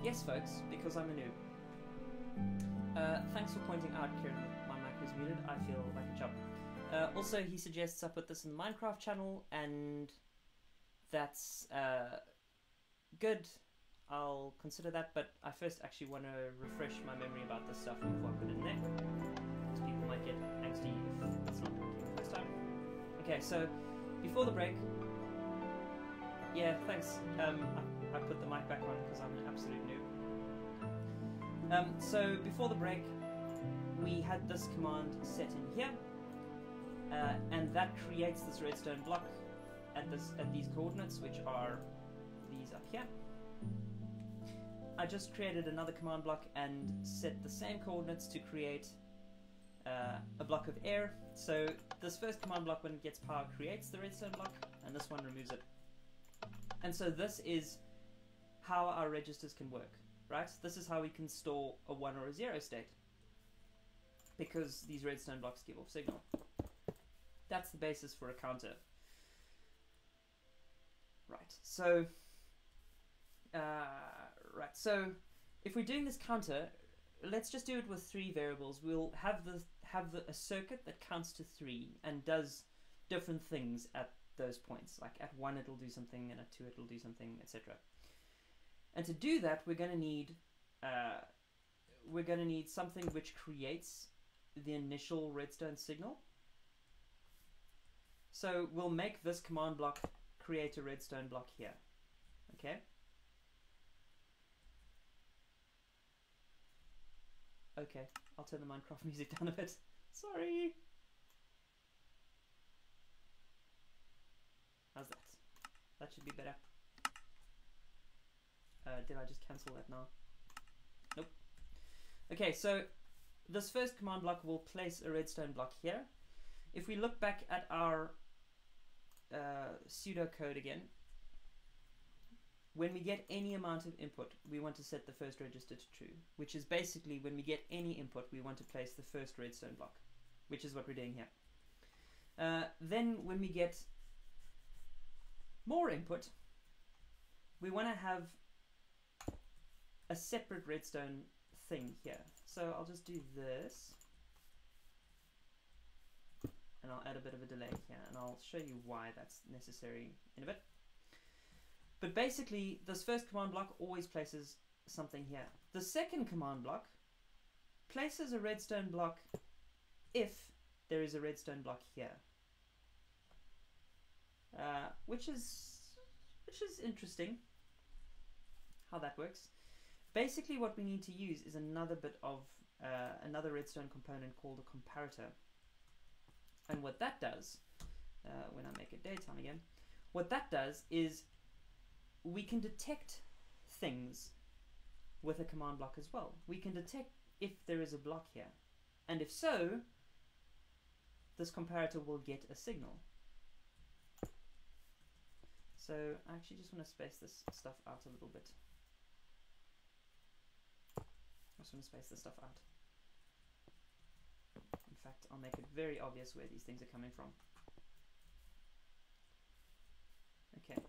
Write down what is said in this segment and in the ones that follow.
Yes, folks, because I'm a noob. Thanks for pointing out, Kieran, my mic was muted. I feel like a chump. Also, he suggests I put this in the Minecraft channel, and that's good. I'll consider that, but I first actually want to refresh my memory about this stuff before I put it in there, because people might get angsty if it's not working the first time. Okay, so before the break, yeah, thanks. I put the mic back on because I'm an absolute noob. So before the break, we had this command set in here, and that creates this redstone block at these coordinates, which are these up here. I just created another command block and set the same coordinates to create a block of air. So this first command block, when it gets power, creates the redstone block, and this one removes it. And so this is how our registers can work, right? This is how we can store a 1 or a 0 state, because these redstone blocks give off signal. That's the basis for a counter. Right, so if we're doing this counter, let's just do it with 3 variables. We'll have a circuit that counts to 3 and does different things at those points. Like at 1 it'll do something, and at 2 it'll do something, etc. And to do that, we're going to need something which creates the initial redstone signal. So we'll make this command block create a redstone block here. Okay. Okay, I'll turn the Minecraft music down a bit. Sorry. How's that? That should be better. Did I just cancel that now? Nope. Okay, so this first command block will place a redstone block here. If we look back at our pseudocode again, when we get any amount of input, we want to set the first register to true, which is basically when we get any input, we want to place the first redstone block, which is what we're doing here. Then when we get more input, we want to have a separate redstone thing here. So I'll just do this, and I'll add a bit of a delay here, and I'll show you why that's necessary in a bit. But basically, this first command block always places something here. The second command block places a redstone block if there is a redstone block here, which is interesting how that works. Basically, what we need to use is another bit of another redstone component called a comparator. And what that does, when I make it daytime again, what that does is we can detect things with a command block as well. We can detect if there is a block here, and if so, this comparator will get a signal. So I actually just want to space this stuff out a little bit. I just want to space this stuff out. In fact, I'll make it very obvious where these things are coming from. Okay.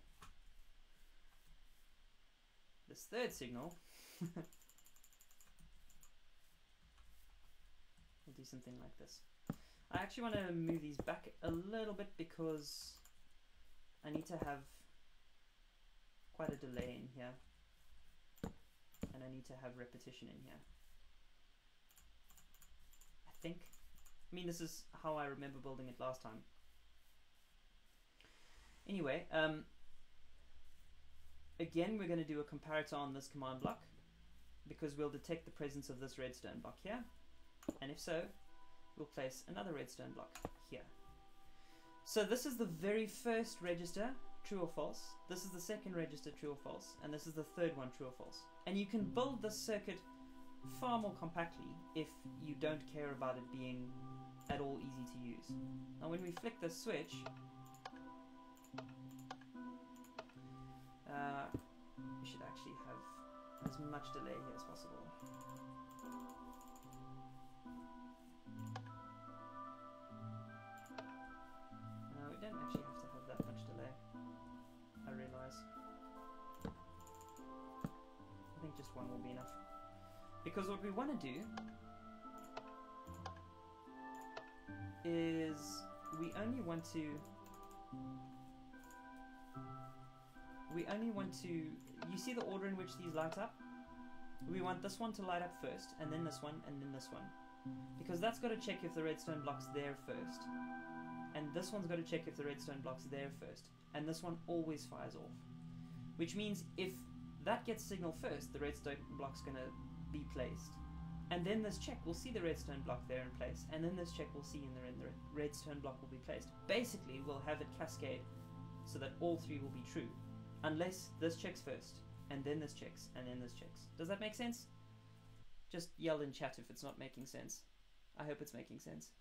This third signal will do something like this. I actually want to move these back a little bit because I need to have quite a delay in here, and I need to have repetition in here, I think. I mean, this is how I remember building it last time. Anyway, again, we're going to do a comparator on this command block, because we'll detect the presence of this redstone block here, and if so, we'll place another redstone block here. So this is the very first register, true or false. This is the second register, true or false, and this is the third one, true or false. And you can build this circuit far more compactly if you don't care about it being at all easy to use. Now when we flick this switch, we should actually have as much delay here as possible. We don't actually have to have that much delay, I realize. I think just one will be enough. Because what we want to do is we only want to you see the order in which these light up? We want this one to light up first, and then this one, and then this one. Because that's got to check if the redstone block's there first. And this one's got to check if the redstone block's there first. And this one always fires off. Which means if that gets signal first, the redstone block's going to be placed. And then this check will see the redstone block there in place. And then this check will see in the redstone block will be placed. Basically, we'll have it cascade so that all three will be true. Unless this checks first, and then this checks, and then this checks. Does that make sense? Just yell in chat if it's not making sense. I hope it's making sense.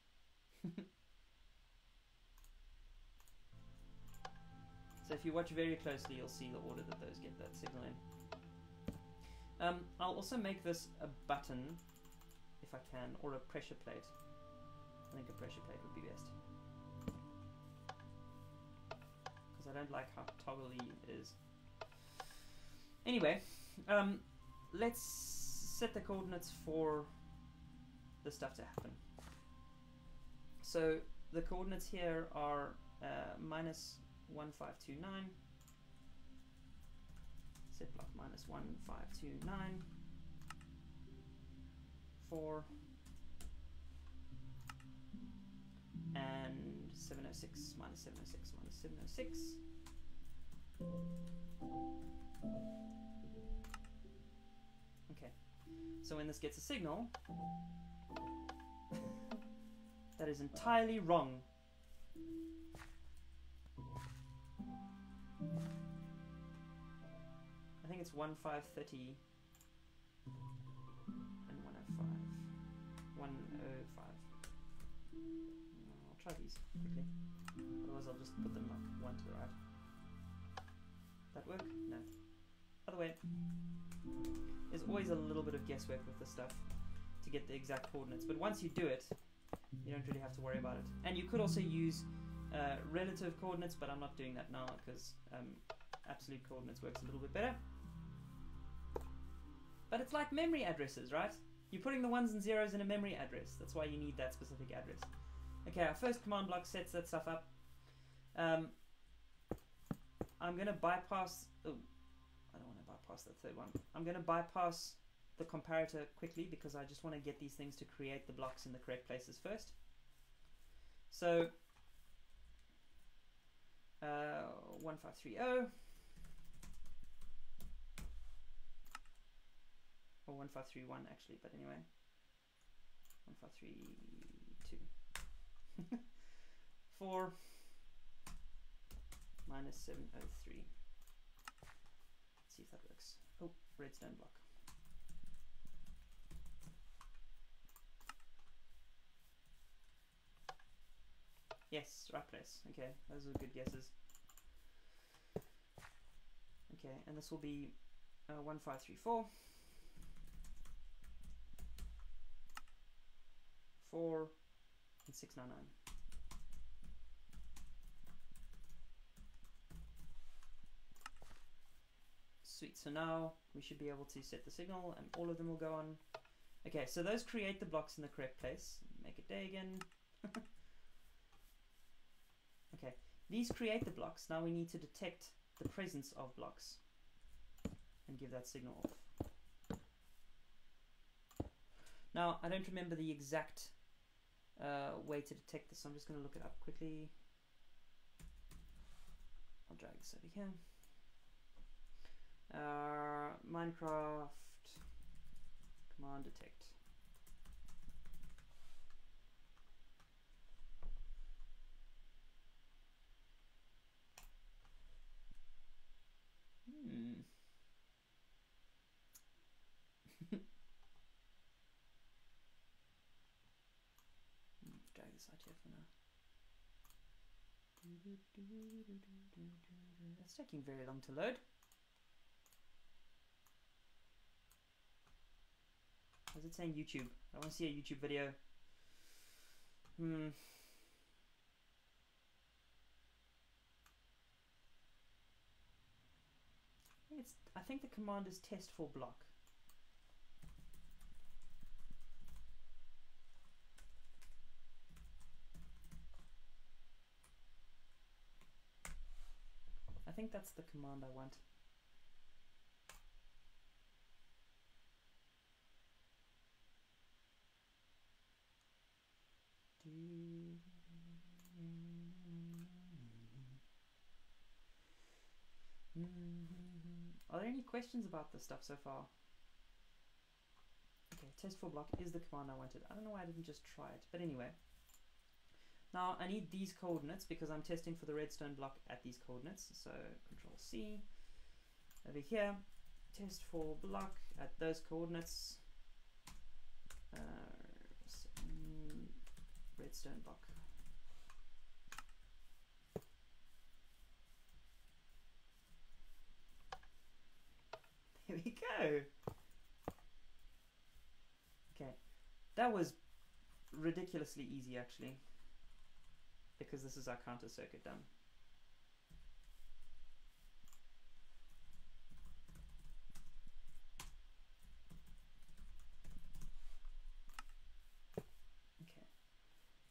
So if you watch very closely, you'll see the order that those get that signal in. I'll also make this a button, if I can, or a pressure plate. I think a pressure plate would be best. I don't like how toggly it is. Anyway, let's set the coordinates for the stuff to happen. So the coordinates here are minus 1529, set block minus 1529, 4, and 706 minus 706 minus 706. Okay, so when this gets a signal, that is entirely wrong. I think it's 1530 and 105. 105. I'll try these quickly. Otherwise I'll just put them like one to the right. That work? No. Other way. There's always a little bit of guesswork with this stuff to get the exact coordinates, but once you do it, you don't really have to worry about it. And you could also use relative coordinates, but I'm not doing that now because absolute coordinates works a little bit better. But it's like memory addresses, right? You're putting the ones and zeros in a memory address. That's why you need that specific address. Okay, our first command block sets that stuff up. I'm going to bypass... Oh, I don't want to bypass that third one. I'm going to bypass the comparator quickly because I just want to get these things to create the blocks in the correct places first. So, 1530... or 1531 actually, but anyway, 1532. 4 minus 703. Let's see if that works. Oh, redstone block. Yes, right place. Okay, those are good guesses. Okay, and this will be 1534. 4 and 699. Sweet, so now we should be able to set the signal and all of them will go on. Okay, so those create the blocks in the correct place. Make it day again. Okay, these create the blocks. Now we need to detect the presence of blocks and give that signal off. Now, I don't remember the exact way to detect this. So I'm just going to look it up quickly. I'll drag this over here. Minecraft command detect. Drag this out here for now. It's taking very long to load. Is it saying YouTube? I want to see a YouTube video. I think the command is test for block. I think that's the command I want. Are there any questions about this stuff so far? Okay, test for block is the command I wanted. I don't know why I didn't just try it, but anyway. Now I need these coordinates because I'm testing for the redstone block at these coordinates. So Control C over here, test for block at those coordinates. Redstone block. There we go. Okay, that was ridiculously easy actually, because this is our counter circuit done. Okay,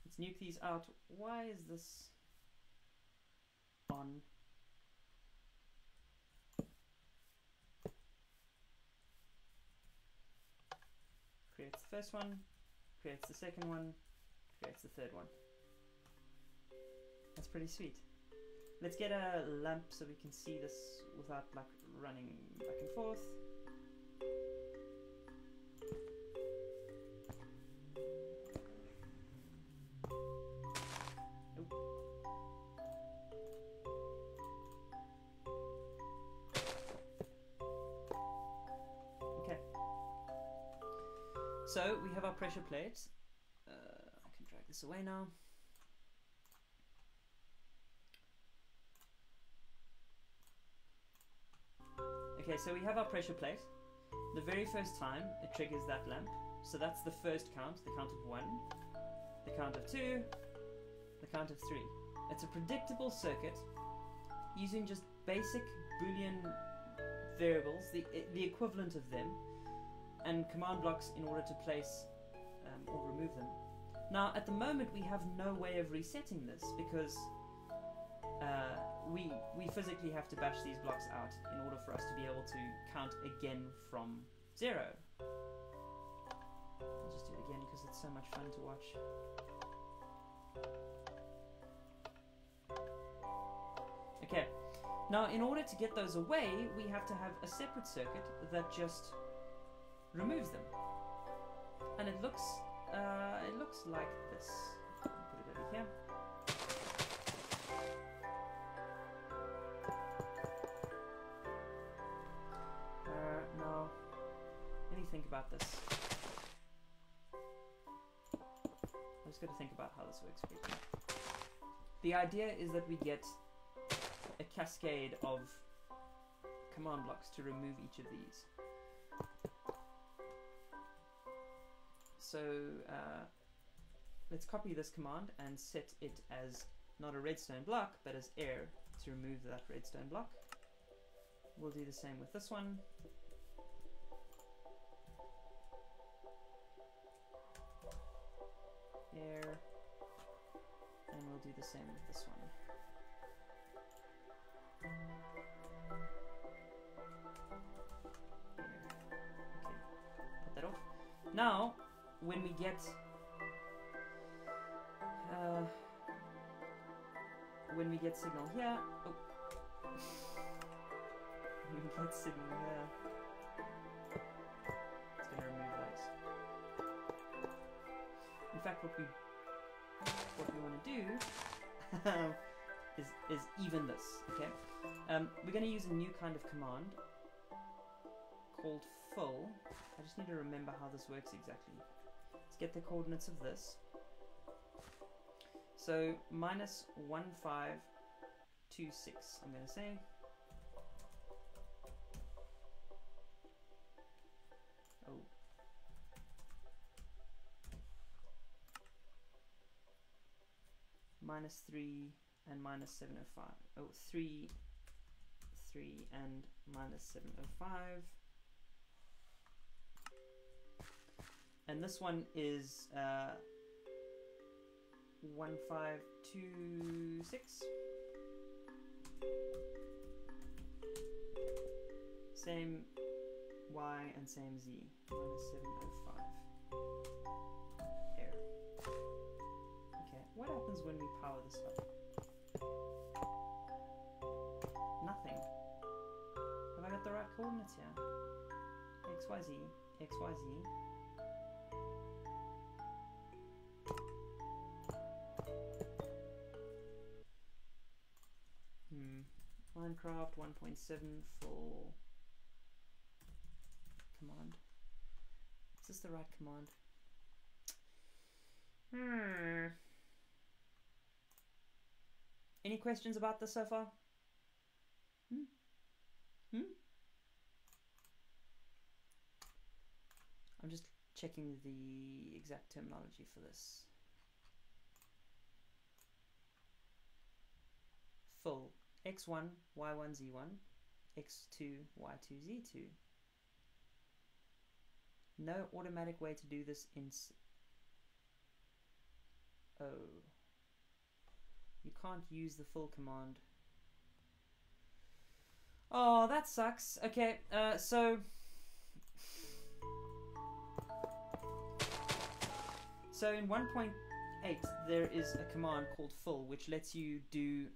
let's nuke these out. Why is this on? Creates the first one, creates the second one, creates the third one. That's pretty sweet. Let's get a lamp so we can see this without like running back and forth. Okay. So we have our pressure plates. I can drag this away now. Okay, so we have our pressure plate. The very first time it triggers that lamp. So that's the first count, the count of 1, the count of 2, the count of 3. It's a predictable circuit using just basic Boolean variables, the equivalent of them, and command blocks in order to place or remove them. Now at the moment we have no way of resetting this because we physically have to bash these blocks out in order for us to be able to count again from 0. I'll just do it again because it's so much fun to watch. Okay, now in order to get those away, we have to have a separate circuit that just removes them. And it looks like this. Put it over here. Now, let me think about this. I'm just going to think about how this works quickly. The idea is that we get a cascade of command blocks to remove each of these. So let's copy this command and set it as not a redstone block, but as air to remove that redstone block. We'll do the same with this one. Air. And we'll do the same with this one. Air. Okay, put that off. Now, when we get when we get signal here, oh, when we get signal here, it's going to remove those. In fact, what we want to do is even this. Okay, we're going to use a new kind of command called full. I just need to remember how this works exactly. Let's get the coordinates of this. So minus 1526, I'm going to say. Oh. Minus 3 and minus 705. Oh, 3, 3 and minus 705. And this one is 1526. Same Y and same Z. Minus 705. Error. Okay, what happens when we power this up? Nothing. Have I got the right coordinates here? XYZ, XYZ. Minecraft 1.7 full command. Is this the right command? Any questions about this so far? I'm just checking the exact terminology for this. Full. X1, Y1, Z1, X2, Y2, Z2. No automatic way to do this in... Oh. You can't use the full command. Oh, that sucks. Okay, so in 1.8 there is a command called full, which lets you do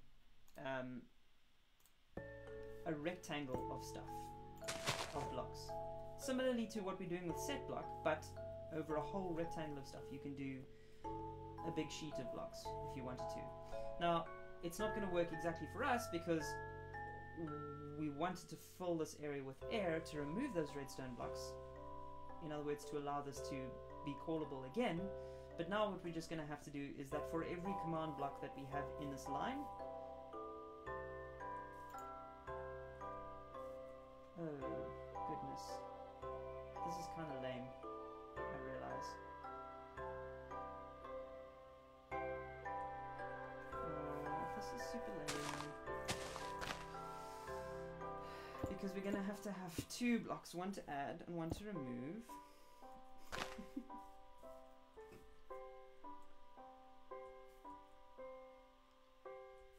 a rectangle of stuff, of blocks. Similarly to what we're doing with set block, but over a whole rectangle of stuff. You can do a big sheet of blocks if you wanted to. Now, it's not going to work exactly for us because we wanted to fill this area with air to remove those redstone blocks. In other words, to allow this to be callable again. But now what we're just going to have to do is that for every command block that we have in this line, oh, goodness. This is kind of lame, I realize. Oh, this is super lame. Because we're going to have two blocks, one to add and one to remove.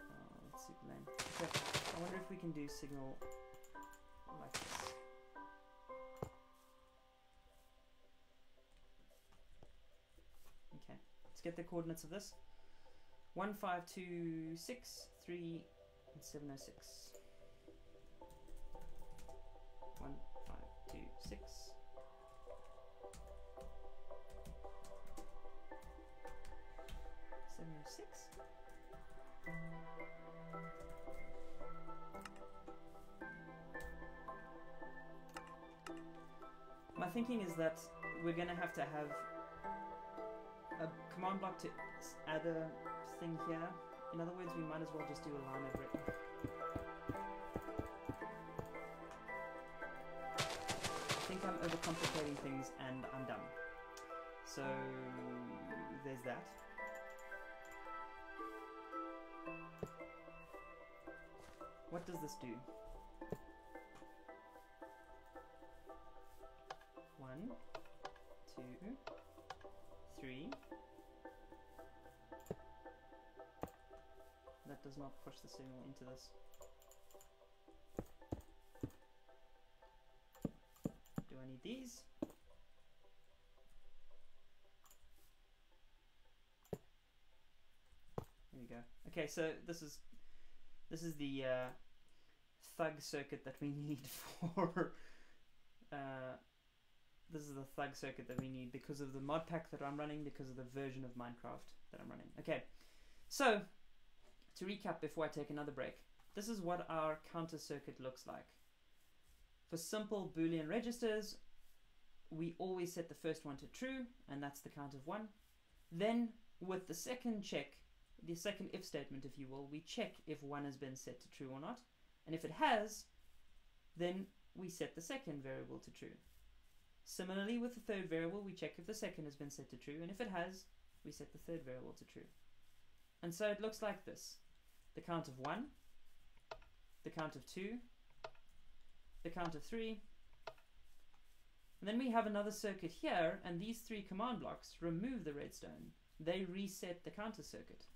Oh, that's super lame. Okay, I wonder if we can do signal like this. Okay, let's get the coordinates of this. 1526, 3, and 706. 1526. 706. My thinking is that we're going to have a command block to add a thing here. In other words, we might as well just do a line over it. I think I'm overcomplicating things and I'm done. So there's that. What does this do? 1, 2, 3. That does not push the signal into this. Do I need these? There we go. Okay, so this is This is the thug circuit that we need for this is the thug circuit that we need because of the mod pack that I'm running, because of the version of Minecraft that I'm running. Okay, so to recap before I take another break, this is what our counter circuit looks like. For simple Boolean registers, we always set the first one to true, and that's the count of 1. Then with the second check, the second if statement if you will, we check if 1 has been set to true or not, and if it has, then we set the second variable to true. Similarly with the third variable, we check if the second has been set to true, and if it has, we set the third variable to true. And so it looks like this: the count of 1, the count of 2, the count of 3, and then we have another circuit here, and these 3 command blocks remove the redstone. They reset the counter circuit.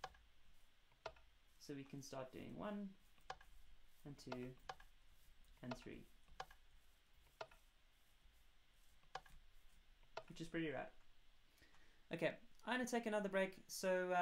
So we can start doing 1 and 2 and 3, which is pretty rad. Okay, I'm going to take another break, so